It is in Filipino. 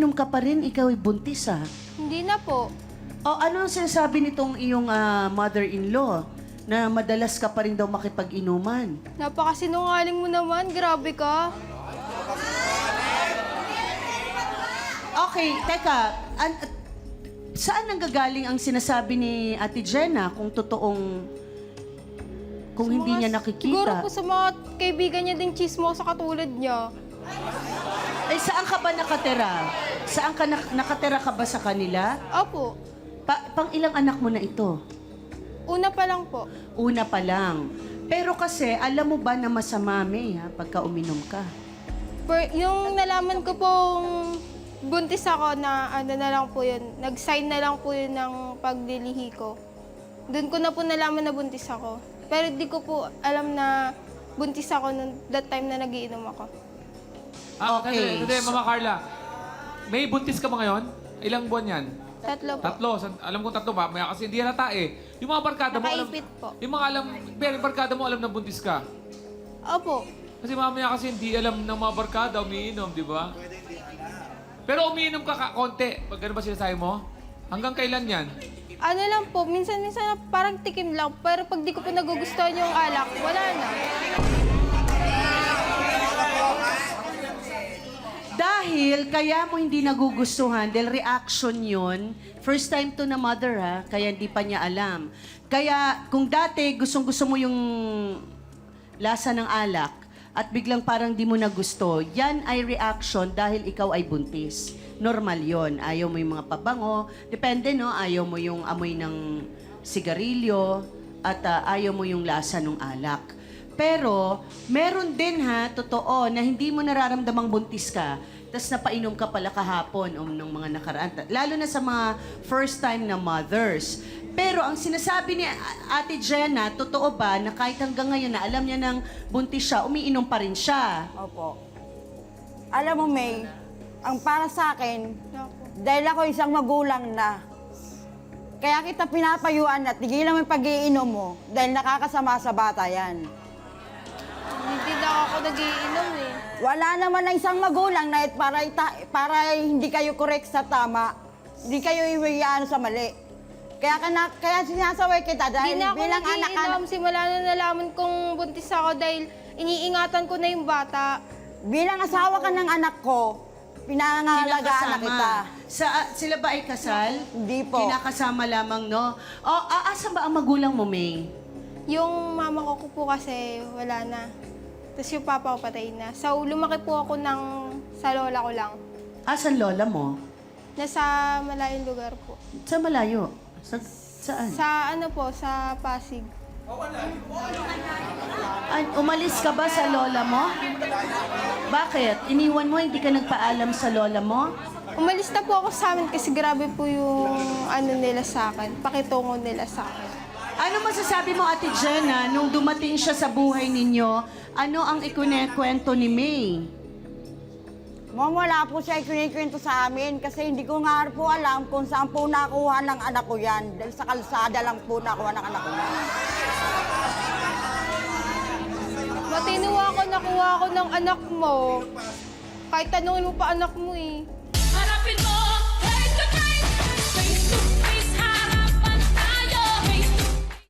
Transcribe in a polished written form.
umiinom ka pa rin, ikaw ay buntis Hindi na po. O ano ang sinasabi nitong iyong mother-in-law na madalas ka pa rin daw makipag-inuman? Napakasinungaling mo naman. Grabe ka. Okay, teka. Saan nanggagaling ang sinasabi ni Ate Jenna kung totoong... kung hindi niya Siguro nakikita? po sa mga kaibigan niya din chismosa katulad niya. Ay, saan ka ba nakatira? Saan ka nakatira ka ba sa kanila? Opo. Pang ilang anak mo na ito? Una pa lang po. Una pa lang. Pero kasi, alam mo ba na masama, May, pagka uminom ka? Yung nalaman ko pong buntis ako na ano na lang po yun, nag-sign na lang po yun ng paglilihi ko. Doon ko na po nalaman na buntis ako. Pero di ko po alam na buntis ako nung that time na nagiinom ako. Okay. Hindi, Mama Carla. May buntis ka ba ngayon? Ilang buwan yan? 3 po. Tatlo. Alam ko tatlo ba? Maya kasi hindi halata eh. Yung mga barkada mo alam... Nakaipit po. Yung mga barkada mo alam na buntis ka. Opo. Kasi mamaya kasi hindi alam ng mga barkada, umiinom, di ba? Pero umiinom ka konti. Pag gano'n ba sinasabi mo? Hanggang kailan yan? Ano lang po, minsan-minsan parang tikim lang. Pero pag di ko po nagugustuhan yung alak, wala na. Dahil kaya mo hindi nagugustuhan, dahil reaction yun, first time to na mother kaya hindi pa niya alam. Kaya kung dati gustong-gusto mo yung lasa ng alak at biglang parang di mo na gusto, yan ay reaction dahil ikaw ay buntis. Normal yon. Ayaw mo yung mga pabango. Depende, no? Ayaw mo yung amoy ng sigarilyo at ayaw mo yung lasa ng alak. Pero, meron din totoo, na hindi mo nararamdamang buntis ka, tapos napainom ka pala kahapon ng mga nakaraan. Lalo na sa mga first time na mothers. Pero ang sinasabi ni Ate Jenna, totoo ba na kahit hanggang ngayon na alam niya ng buntis siya, umiinom pa rin siya? Opo. Alam mo, May, ang para sa akin, Naku. dahil ako isang magulang na, kaya kita pinapayuan na tigilan mo yung pag-iinom mo dahil nakakasama sa bata yan. Hindi lang ako nagiinom eh. Wala naman na isang magulang na para hindi kayo correct sa tama, hindi kayo iwiyaan sa mali. Kaya sinasaway kita dahil Hindi na ako bilang nagiinom. Simula na nalaman kong buntis ako dahil iniingatan ko na yung bata. bilang asawa ka ng anak ko, pinangangalagaan na kita. Sila ba ay kasal? Hindi po. Kinakasama lamang, no? O, asan ba ang magulang mo, May? Yung mama ko po kasi wala na. Tapos yung papa ko patay na. So, lumaki po ako sa lola ko lang. Asan lola mo? Nasa malayong lugar po. Sa malayo. Saan? Sa ano po, sa Pasig. Umalis ka ba sa lola mo? Bakit? Iniwan mo, hindi ka nagpaalam sa lola mo? Umalis na po ako sa amin kasi grabe po yung ano nila sa akin, pakitungo nila sa akin. Ano masasabi mo, Ate Jenna, nung dumating siya sa buhay ninyo, ano ang ikunikwento ni May? Ma'am, wala po siya ikinikwento sa amin kasi hindi ko nga po alam kung saan po nakuha ng anak ko yan. Dahil sa kalsada lang po nakuha ng anak ko yan. Matinuwa ko, nakuha ko ng anak mo. Kahit tanungin mo pa anak mo eh. Harapin mo